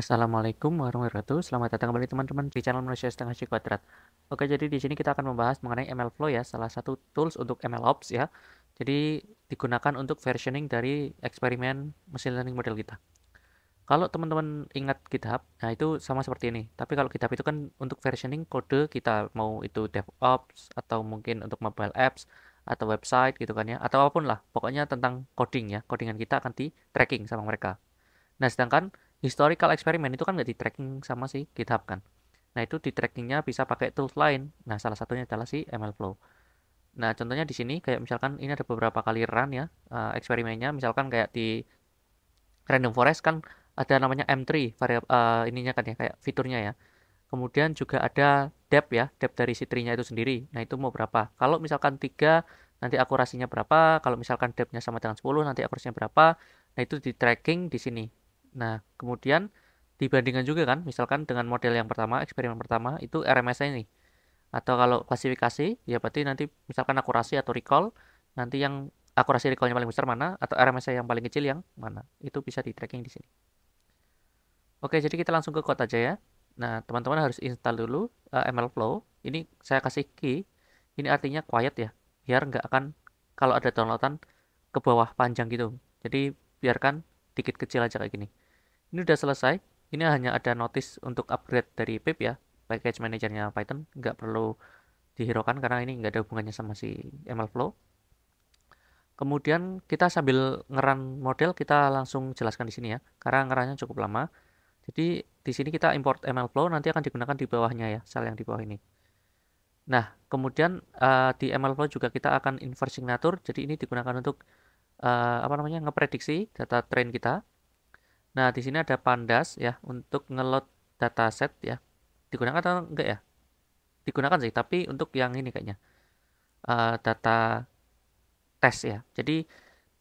Assalamualaikum warahmatullahi wabarakatuh. Selamat datang kembali teman-teman di channel Manusia Setengah Si Kuadrat. Oke, jadi di sini kita akan membahas mengenai MLflow ya, salah satu tools untuk MLOps ya. Jadi digunakan untuk versioning dari eksperimen machine learning model kita. Kalau teman-teman ingat GitHub, nah itu sama seperti ini. Tapi kalau GitHub itu kan untuk versioning kode kita, mau itu DevOps atau mungkin untuk mobile apps atau website gitu kan ya, atau apapun lah. Pokoknya tentang coding ya, codingan kita akan di tracking sama mereka. Nah, sedangkan historical experiment itu kan nggak di tracking sama si GitHub kan. Nah, itu di trackingnya bisa pakai tools lain. Nah, salah satunya adalah si MLflow. Nah, contohnya di sini kayak misalkan ini ada beberapa kali run ya eksperimennya. Misalkan kayak di Random Forest kan ada namanya M3 variabel ininya kan ya kayak fiturnya ya. Kemudian juga ada depth ya, depth dari si tree-nya itu sendiri. Nah, itu mau berapa? Kalau misalkan 3 nanti akurasinya berapa? Kalau misalkan depth-nya sama dengan 10 nanti akurasinya berapa? Nah, itu di tracking di sini. Nah, kemudian dibandingkan juga kan, misalkan dengan model yang pertama, eksperimen pertama itu RMS-nya ini. Atau kalau klasifikasi, ya berarti nanti misalkan akurasi atau recall, nanti yang akurasi recall-nya paling besar mana, atau RMS-nya yang paling kecil yang mana. Itu bisa di tracking di sini. Oke, jadi kita langsung ke code aja ya. Nah, teman-teman harus install dulu MLflow. Ini saya kasih key. Ini artinya quiet ya, biar nggak akan kalau ada downloadan ke bawah panjang gitu. Jadi biarkan dikit kecil aja kayak gini. Ini udah selesai. Ini hanya ada notice untuk upgrade dari pip ya, package manajernya Python. Nggak perlu dihiraukan karena ini nggak ada hubungannya sama si MLflow. Kemudian kita sambil ngeran model, kita langsung jelaskan di sini ya, karena ngerannya cukup lama. Jadi di sini kita import MLflow nanti akan digunakan di bawahnya ya, sel yang di bawah ini. Nah, kemudian di MLflow juga kita akan invert signature. Jadi ini digunakan untuk apa namanya ngeprediksi data train kita. Nah, di sini ada pandas ya untuk ngeload dataset ya. Digunakan atau enggak ya? Digunakan sih, tapi untuk yang ini kayaknya data tes ya. Jadi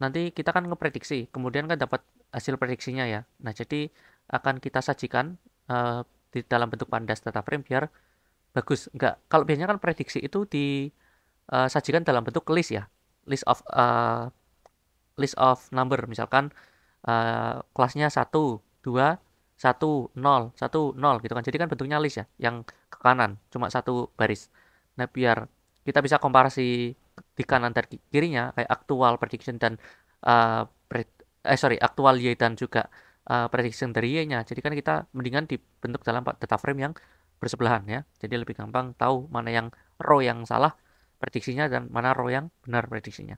nanti kita kan ngeprediksi, kemudian kan dapat hasil prediksinya ya. Nah, jadi akan kita sajikan uh, di dalam bentuk pandas data frame biar bagus. Enggak, kalau biasanya kan prediksi itu disajikan dalam bentuk list ya. List of list of number misalkan kelasnya 1, 2, 1, 0, 1, 0 gitu kan. Jadi kan bentuknya list ya, yang ke kanan cuma satu baris. Nah, biar kita bisa komparasi di kanan dan kirinya kayak actual prediction dan uh, actual Y dan juga prediction dari Y-nya. Jadi kan kita mendingan dibentuk dalam data frame yang bersebelahan ya. Jadi lebih gampang tahu mana yang row yang salah prediksinya dan mana row yang benar prediksinya.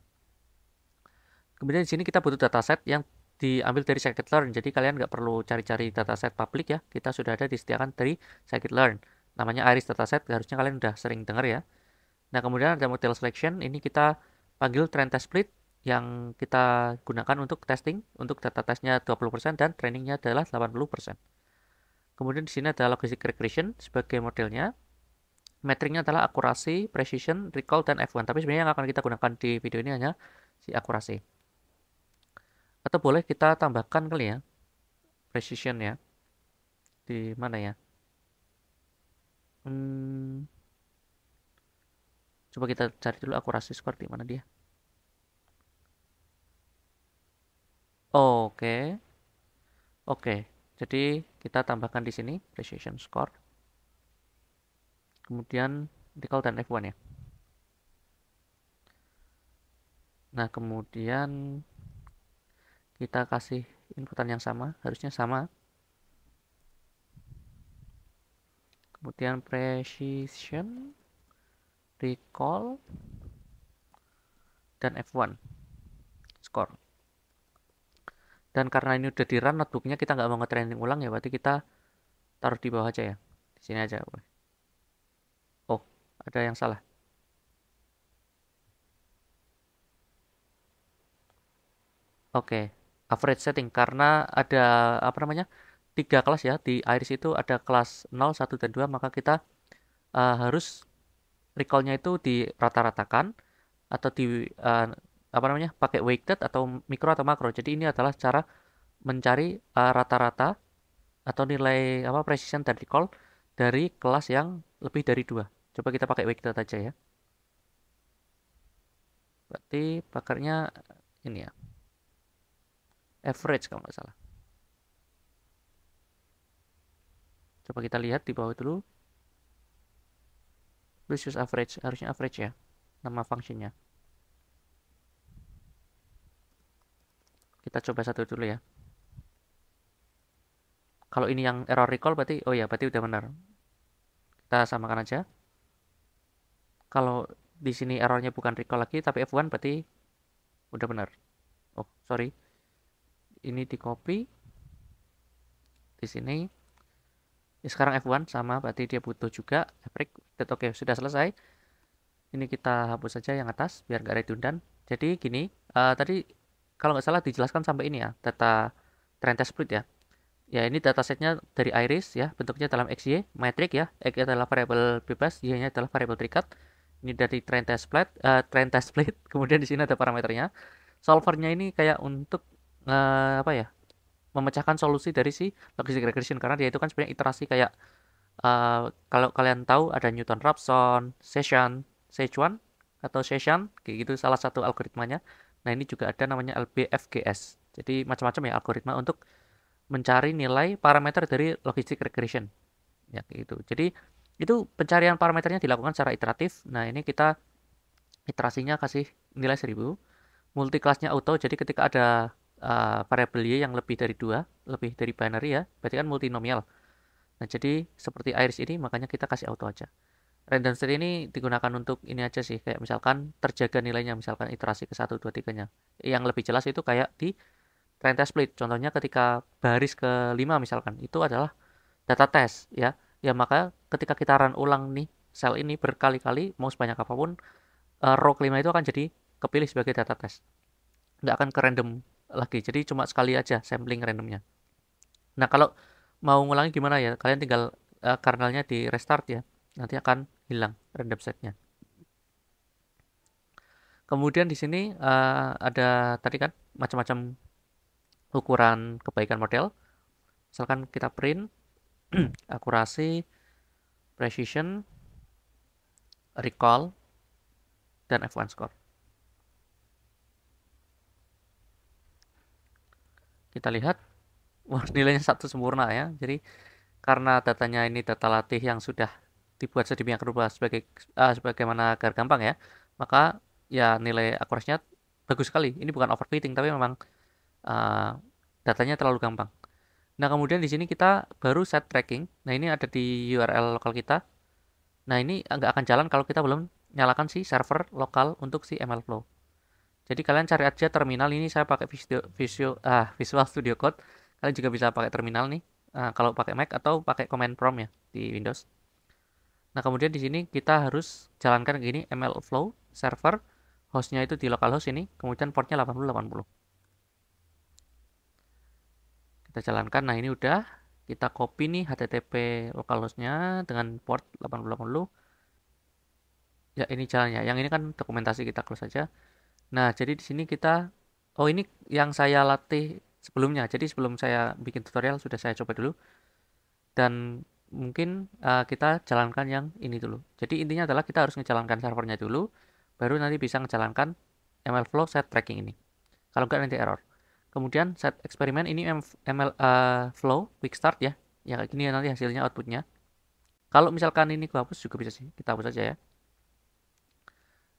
Kemudian di sini kita butuh dataset yang diambil dari scikit-learn. Jadi kalian nggak perlu cari-cari dataset publik ya. Kita sudah ada disediakan dari scikit-learn. Namanya Iris dataset. Harusnya kalian udah sering dengar ya. Nah, kemudian ada model selection. Ini kita panggil train test split yang kita gunakan untuk testing. Untuk data testnya 20% dan trainingnya adalah 80%. Kemudian di sini ada logistic regression sebagai modelnya. Metriknya adalah akurasi, precision, recall, dan F1. Tapi sebenarnya yang akan kita gunakan di video ini hanya si akurasi. Atau boleh kita tambahkan kali ya, precision ya. Di mana ya? Hmm, coba kita cari dulu akurasi seperti mana dia. Oke, oke. Jadi kita tambahkan di sini precision score. Kemudian recall dan F1 ya. Nah, kemudian kita kasih inputan yang sama, harusnya sama. Kemudian precision, recall, dan F1 score. Dan karena ini udah di run notebooknya kita nggak mau nge-training ulang ya, berarti kita taruh di bawah aja ya. Di sini aja. Oh, ada yang salah. Oke, average setting karena ada apa namanya 3 kelas ya di Iris itu ada kelas 0, 1, dan 2 maka kita harus recall-nya itu dirata-ratakan atau di uh, apa namanya pakai weighted atau mikro atau makro. Jadi ini adalah cara mencari rata-rata atau nilai apa precision dan recall dari kelas yang lebih dari 2. Coba kita pakai weighted aja ya. Berarti pakarnya ini ya, average kalau nggak salah. Coba kita lihat di bawah dulu. Please use average, harusnya average ya, nama functionnya. Kita coba satu dulu ya. Kalau ini yang error recall berarti, oh ya, berarti udah benar. Kita samakan aja. Kalau di sini errornya bukan recall lagi, tapi F1 berarti udah benar. Oh, sorry. Ini di copy. Di sini. Ya, sekarang F1 sama, berarti dia butuh juga. Oke, sudah selesai. Ini kita hapus saja yang atas, biar nggak redundant. Jadi gini, tadi kalau nggak salah dijelaskan sampai ini ya, data trend test split ya. Ya, ini datasetnya dari Iris ya, bentuknya dalam XY, metrik ya. X adalah variabel bebas, Y-nya adalah variabel terikat. Ini dari trend test split. Kemudian di sini ada parameternya. Solvernya ini kayak untuk apa ya? Memecahkan solusi dari si logistic regression, karena dia itu kan sebenarnya iterasi kayak kalau kalian tahu ada Newton-Raphson, Szechuan atau Szechuan kayak gitu salah satu algoritmanya. Nah, ini juga ada namanya LBFGS. Jadi macam-macam ya algoritma untuk mencari nilai parameter dari logistic regression. Ya, kayak gitu. Jadi itu pencarian parameternya dilakukan secara iteratif. Nah, ini kita iterasinya kasih nilai 1000. Multi kelasnya auto. Jadi ketika ada variabel Y yang lebih dari 2, lebih dari binary ya, berarti kan multinomial. Nah, jadi seperti Iris ini makanya kita kasih auto aja. Random state ini digunakan untuk ini aja sih, kayak misalkan terjaga nilainya, misalkan iterasi ke 1, 2, 3-nya. Yang lebih jelas itu kayak di trend test split. Contohnya ketika baris ke-5 misalkan, itu adalah data test ya. Ya maka ketika kita run ulang nih sel ini berkali-kali, mau sebanyak apapun, row ke-5 itu akan jadi kepilih sebagai data test. Nggak akan ke random lagi, jadi cuma sekali aja sampling randomnya. Nah, kalau mau ngulangi gimana ya? Kalian tinggal kernelnya di restart ya. Nanti akan hilang random setnya. Kemudian di sini ada tadi kan macam-macam ukuran kebaikan model. Misalkan kita print akurasi, precision, recall, dan F1 score. Kita lihat, wah nilainya satu sempurna ya. Jadi karena datanya ini data latih yang sudah dibuat sedemikian rupa sebagaimana agar gampang ya, maka ya nilai akurasinya bagus sekali. Ini bukan overfitting tapi memang uh, datanya terlalu gampang. Nah, kemudian di sini kita baru set tracking. Nah, ini ada di URL lokal kita. Nah, ini nggak akan jalan kalau kita belum nyalakan si server lokal untuk si MLflow. Jadi kalian cari aja terminal ini, saya pakai Visual Studio Code. Kalian juga bisa pakai terminal nih. Kalau pakai Mac atau pakai command prompt ya di Windows. Nah, kemudian di sini kita harus jalankan gini MLflow server, hostnya itu di localhost ini, kemudian portnya 8080. Kita jalankan. Nah, ini udah kita copy nih HTTP localhostnya dengan port 8080. Ya, ini jalannya. Yang ini kan dokumentasi, kita close saja. Nah, jadi di sini kita, oh ini yang saya latih sebelumnya. Jadi sebelum saya bikin tutorial sudah saya coba dulu. Dan mungkin kita jalankan yang ini dulu. Jadi intinya adalah kita harus ngejalankan servernya dulu, baru nanti bisa ngejalankan MLflow set tracking ini. Kalau enggak nanti error. Kemudian set eksperimen ini MLflow quick start ya. Ya kayak gini ya nanti hasilnya outputnya. Kalau misalkan ini gua hapus juga bisa sih. Kita hapus aja ya.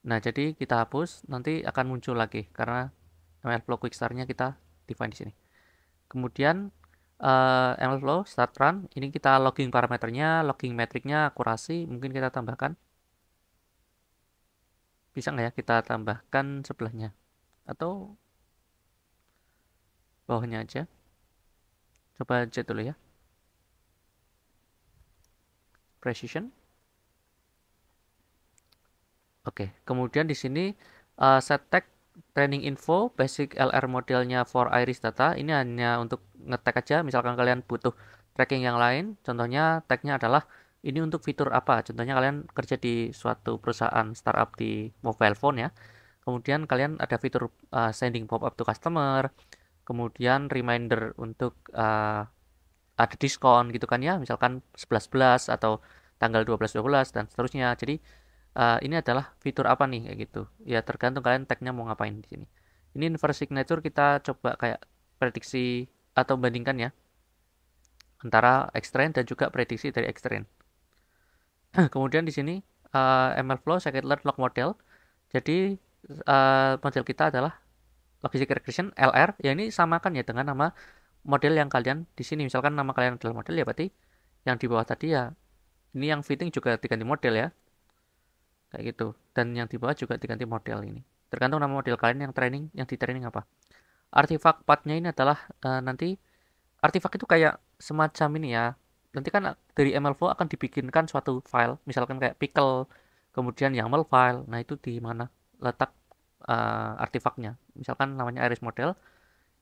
Nah, jadi kita hapus, nanti akan muncul lagi karena MLflow quick start-nya kita define di sini. Kemudian MLflow start run, ini kita logging parameternya, logging metriknya, akurasi, mungkin kita tambahkan. Bisa nggak ya kita tambahkan sebelahnya? Atau bawahnya aja? Coba cek dulu ya. Precision. Oke, kemudian di sini set tag training info basic LR modelnya for iris data ini hanya untuk ngetek aja. Misalkan kalian butuh tracking yang lain, contohnya tagnya adalah ini untuk fitur apa. Contohnya kalian kerja di suatu perusahaan startup di mobile phone ya. Kemudian kalian ada fitur sending pop up to customer, kemudian reminder untuk ada diskon gitu kan ya, misalkan 11.11 atau tanggal 12.12 dan seterusnya. Jadi ini adalah fitur apa nih kayak gitu. Ya tergantung kalian tagnya mau ngapain di sini. Ini inverse signature kita coba kayak prediksi atau bandingkan ya. antara X-Train dan juga prediksi dari X-Train. Kemudian di sini MLflow Scikit-learn log model. Jadi model kita adalah logistic regression LR. Ya ini samakan ya dengan nama model yang kalian di sini. Misalkan nama kalian adalah model ya berarti yang di bawah tadi ya ini yang fitting juga diganti model ya. Kayak gitu. Dan yang di bawah juga diganti model ini. Tergantung nama model kalian yang training, yang di training apa. Artifak path-nya ini adalah nanti artifak itu kayak semacam ini ya. Nanti kan dari MLflow akan dibikinkan suatu file, misalkan kayak pickle, kemudian YAML file. Nah, itu di mana letak artifaknya. Misalkan namanya iris model,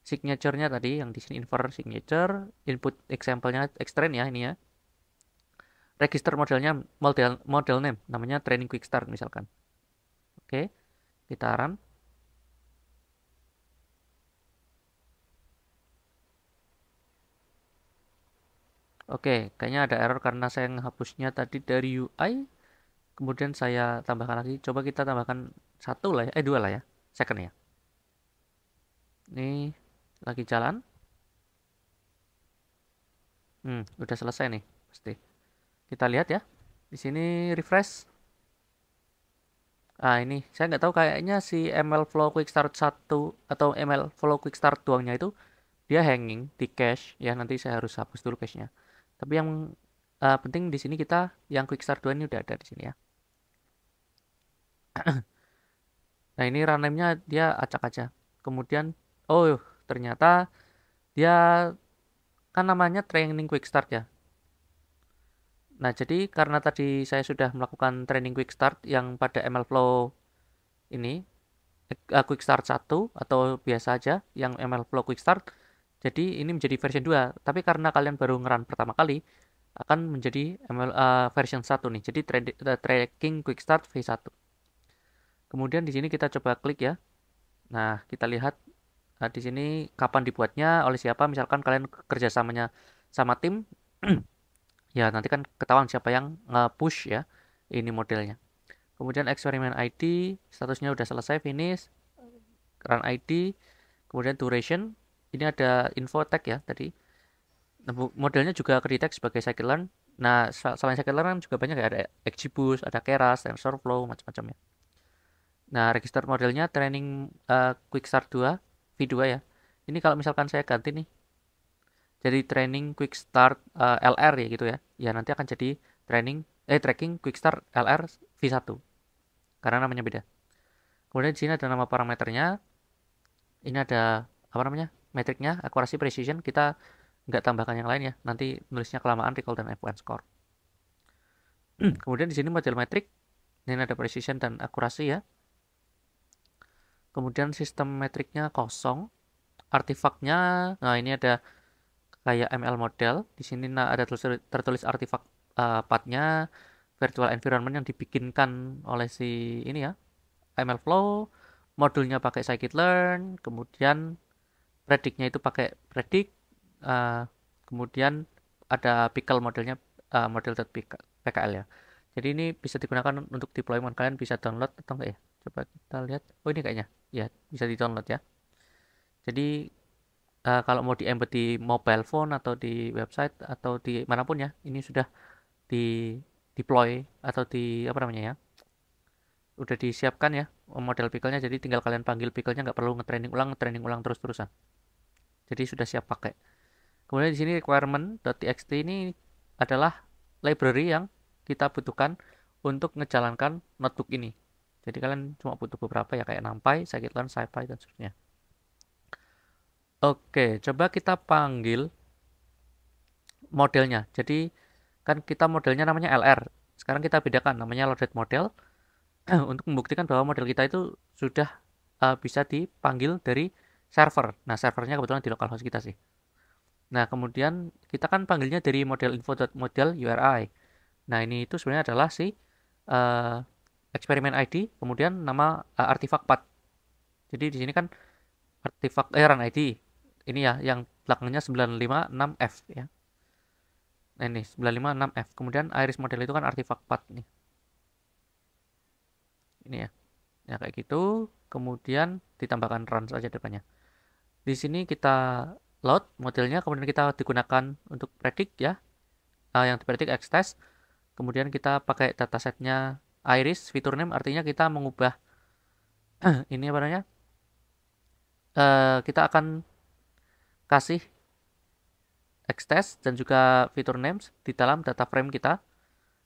signature-nya tadi yang di sini infer signature, input example-nya Xtrain ya ini ya. Register modelnya model name, namanya training quick start misalkan. Oke, kita run. Oke, kayaknya ada error karena saya menghapusnya tadi dari UI. Kemudian saya tambahkan lagi. Coba kita tambahkan satu lah ya, dua lah ya, second ya. Ini lagi jalan. Udah selesai nih, pasti. Kita lihat ya. Di sini refresh. Ini saya nggak tahu kayaknya si MLflow Quick Start 1 atau MLflow Quick Start 2-nya itu dia hanging di cache ya. Nanti saya harus hapus dulu cache-nya. Tapi yang penting di sini kita yang Quick Start 2 ini udah ada di sini ya. Nah, ini runtime-nya dia acak aja. Kemudian ternyata dia kan namanya training quick start ya. Nah, jadi karena tadi saya sudah melakukan training quick start yang pada MLflow ini quick start 1 atau biasa aja yang MLflow quick start. Jadi ini menjadi version 2, tapi karena kalian baru ngeran pertama kali akan menjadi version 1 nih. Jadi tracking quick start V1. Kemudian di sini kita coba klik ya. Nah, kita lihat di sini kapan dibuatnya, oleh siapa. Misalkan kalian kerjasamanya sama tim, ya nanti kan ketahuan siapa yang nge-push ya ini modelnya. Kemudian eksperimen ID, statusnya udah selesai, finish, run ID, kemudian duration, ini ada info tag ya tadi. Nah, modelnya juga detect sebagai scikit-learn. Nah, selain scikit-learn kan juga banyak ya, ada XGBoost, ada Keras, TensorFlow, macam-macam ya. Nah, register modelnya training Quick Start 2, V2 ya. Ini kalau misalkan saya ganti nih, jadi training Quick Start LR ya gitu ya. Ya nanti akan jadi tracking Quick Start LR V1. Karena namanya beda. Kemudian di sini ada nama parameternya. Ini ada apa namanya? Metriknya, akurasi, precision. Kita nggak tambahkan yang lain ya. Nanti nulisnya kelamaan recall dan F1 score. Kemudian di sini model metrik. Ini ada precision dan akurasi ya. Kemudian sistem metriknya kosong. Artifaknya, nah ini ada kayak ML model. Di sini ada tertulis artifak path-nya, virtual environment yang dibikinkan oleh si ini ya, MLflow. Modulnya pakai scikit-learn, kemudian predictnya itu pakai predict, kemudian ada pickle modelnya model.pkl ya. Jadi ini bisa digunakan untuk deployment, kalian bisa download atau enggak ya? Coba kita lihat. Oh ini kayaknya, ya bisa di download ya. Jadi kalau mau di embed di mobile phone atau di website atau di manapun ya, ini sudah di deploy atau di apa namanya ya, udah disiapkan ya model pickle-nya. Jadi tinggal kalian panggil pickle-nya, nggak perlu nge-training ulang terus-terusan. Jadi sudah siap pakai. Kemudian di sini requirement.txt ini adalah library yang kita butuhkan untuk ngejalankan notebook ini. Jadi kalian cuma butuh beberapa ya, kayak NumPy, scikit-learn, SciPy dan seterusnya. Oke, coba kita panggil modelnya. Jadi kan kita modelnya namanya LR. Sekarang kita bedakan namanya loaded model untuk membuktikan bahwa model kita itu sudah bisa dipanggil dari server. Nah, servernya kebetulan di localhost kita sih. Nah, kemudian kita kan panggilnya dari model info.model URI. Nah, ini itu sebenarnya adalah si uh, eksperimen ID, kemudian nama artifak path. Jadi di sini kan artifak run ID. Ini ya yang belakangnya 956F ya. Nah, ini 956F. Kemudian iris model itu kan artifak path nih. Ini ya. Ya kayak gitu. Kemudian ditambahkan run saja depannya. Di sini kita load modelnya, kemudian kita digunakan untuk predict ya, yang dipredict X-test, kemudian kita pakai datasetnya iris fitur name, artinya kita mengubah ini apa namanya, kita akan kasih X-test dan juga fitur names di dalam data frame kita,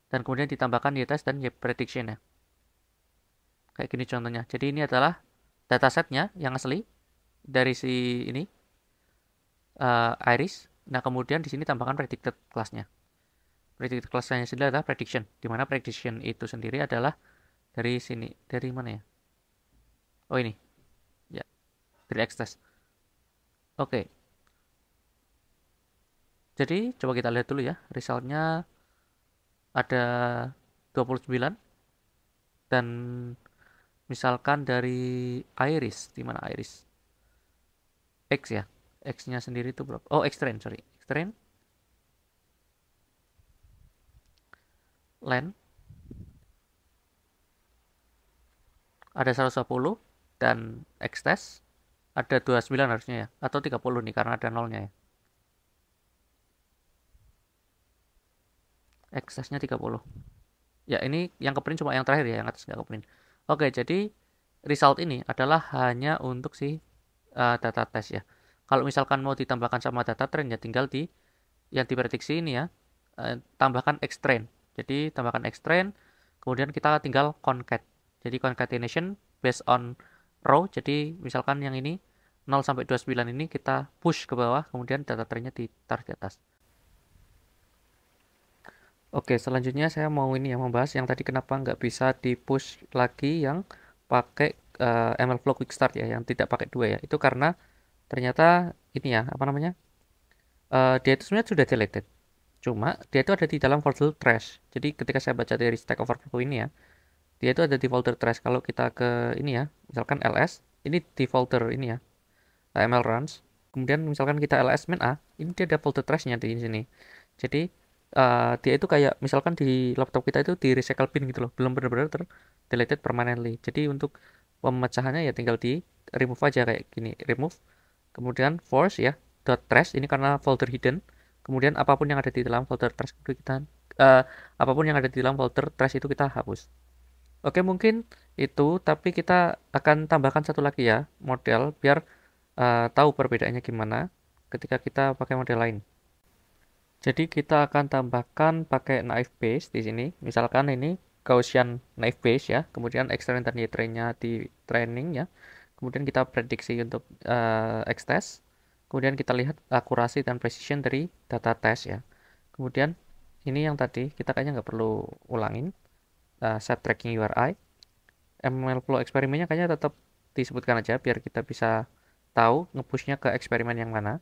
dan kemudian ditambahkan y-test dan y-prediction ya. Kayak gini contohnya. Jadi ini adalah datasetnya yang asli dari si ini iris. Nah kemudian di sini tambahkan predicted class-nya. Predicted class-nya sendiri adalah prediction, di mana prediction itu sendiri adalah dari sini. Dari mana ya? Oh ini. Ya, dari X-test. Oke. Jadi coba kita lihat dulu ya. Resultnya ada 29. Dan misalkan dari iris, di mana iris? X ya. X-nya sendiri itu berapa? Oh, X-train, sorry. X-train len ada 120 dan X-test ada 29 harusnya ya, atau 30 nih karena ada nolnya ya. X-testnya 30. Ya, ini yang keprint cuma yang terakhir ya, yang atas nggak keprint. Oke, jadi result ini adalah hanya untuk si data test ya. Kalau misalkan mau ditambahkan sama data train ya tinggal di yang diprediksi ini ya, tambahkan X-train. Jadi tambahkan X-train, kemudian kita tinggal concat. Jadi concatenation based on row. Jadi misalkan yang ini 0 sampai 29 ini kita push ke bawah, kemudian data trainnya ditaruh di atas. Oke, selanjutnya saya mau ini ya, membahas yang tadi kenapa nggak bisa di push lagi yang pakai MLflow Quick Start ya, yang tidak pakai dua ya. Itu karena ternyata ini ya, apa namanya, dia itu sebenarnya sudah deleted. Cuma dia itu ada di dalam folder trash. Jadi ketika saya baca dari Stack Overflow ini ya, dia itu ada di folder trash. Kalau kita ke ini ya, misalkan ls, ini di folder ini ya, ml runs. Kemudian misalkan kita ls main a, ini dia ada folder trashnya di sini. Jadi dia itu kayak misalkan di laptop kita itu di recycle bin gitu loh, belum benar-benar deleted permanently. Jadi untuk pemecahannya ya tinggal di remove aja kayak gini, remove, kemudian force ya dot trash, ini karena folder hidden, kemudian apapun yang ada di dalam folder trash itu kita apapun yang ada di dalam folder trash itu kita hapus. Oke, mungkin itu, tapi kita akan tambahkan satu lagi ya model biar tahu perbedaannya gimana ketika kita pakai model lain. Jadi kita akan tambahkan pakai naive Bayes di sini. Misalkan ini Gaussian naive Bayes ya, kemudian external dan y-trainnya di training ya. Kemudian kita prediksi untuk X-test. Kemudian kita lihat akurasi dan precision dari data test ya. Kemudian ini yang tadi kita kayaknya nggak perlu ulangin. Set tracking URI. MLflow eksperimennya kayaknya tetap disebutkan aja biar kita bisa tahu ngepushnya ke eksperimen yang mana.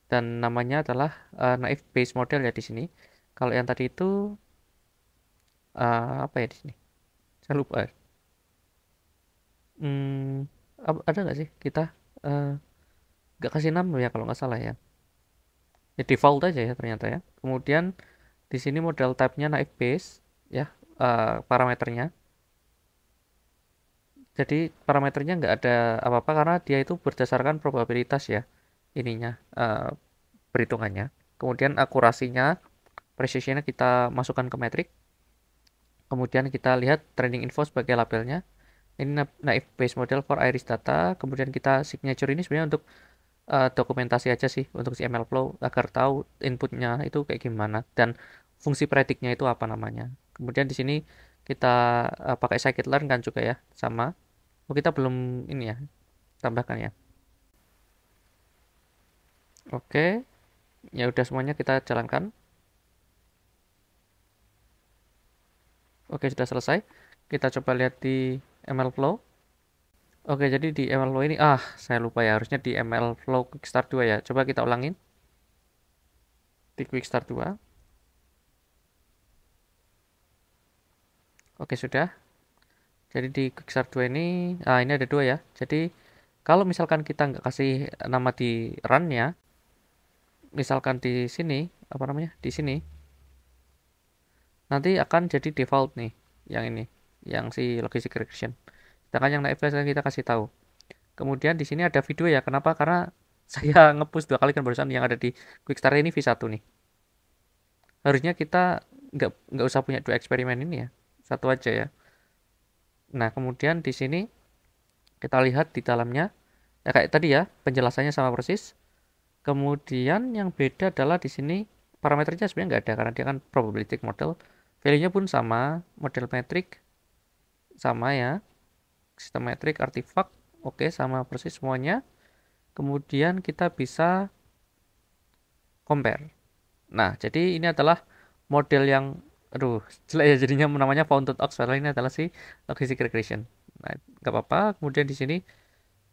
Dan namanya adalah naive Bayes model ya di sini. Kalau yang tadi itu apa ya di sini? Saya lupa. Hmm, ada nggak sih kita nggak kasih nama ya kalau nggak salah ya. Ya default aja ya ternyata ya. Kemudian di sini model type-nya naive Bayes ya, parameternya. Jadi parameternya nggak ada apa-apa karena dia itu berdasarkan probabilitas ya ininya, perhitungannya. Kemudian akurasinya, precisionnya kita masukkan ke metrik. Kemudian kita lihat training info sebagai labelnya. Ini naive Bayes model for iris data. Kemudian kita signature ini sebenarnya untuk dokumentasi aja sih untuk si MLflow agar tahu inputnya itu kayak gimana dan fungsi prediknya itu apa namanya. Kemudian di sini kita pakai scikit-learn kan juga ya, sama. Oh, kita belum ini ya, tambahkan ya. Oke, ya udah semuanya kita jalankan. Oke, sudah selesai. Kita coba lihat di MLflow. Oke, jadi di MLflow ini, saya lupa ya, harusnya di MLflow Quick Start 2 ya. Coba kita ulangin. Di Quick Start 2. Oke, sudah. Jadi di Quick Start 2 ini, ini ada dua ya. Jadi kalau misalkan kita nggak kasih nama di run-nya, misalkan di sini, apa namanya, di sini, nanti akan jadi default nih, yang ini, yang si logistic regression. Sedangkan yang naif kita kasih tahu. Kemudian di sini ada video ya. Kenapa? Karena saya ngepush 2 kali kan barusan yang ada di quick start ini V1 nih. Harusnya kita nggak usah punya 2 eksperimen ini ya, satu aja ya. Nah, kemudian di sini kita lihat di dalamnya, ya kayak tadi ya, penjelasannya sama persis. Kemudian yang beda adalah di sini parameternya sebenarnya nggak ada karena dia kan probabilistic model. Value-nya pun sama, model metrik sama ya, sistem metrik, artifact, oke sama persis semuanya. Kemudian kita bisa compare. Nah, jadi ini adalah model yang, aduh, jelek ya jadinya namanya Fountain Ox, padahal ini adalah si logistic regression. Nah, nggak apa-apa. Kemudian di sini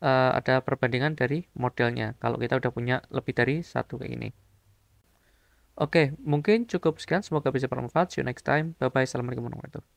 ada perbandingan dari modelnya. Kalau kita udah punya lebih dari satu kayak ini. Oke, mungkin cukup sekian. Semoga bisa bermanfaat. See you next time. Bye-bye. Assalamualaikum warahmatullahi wabarakatuh.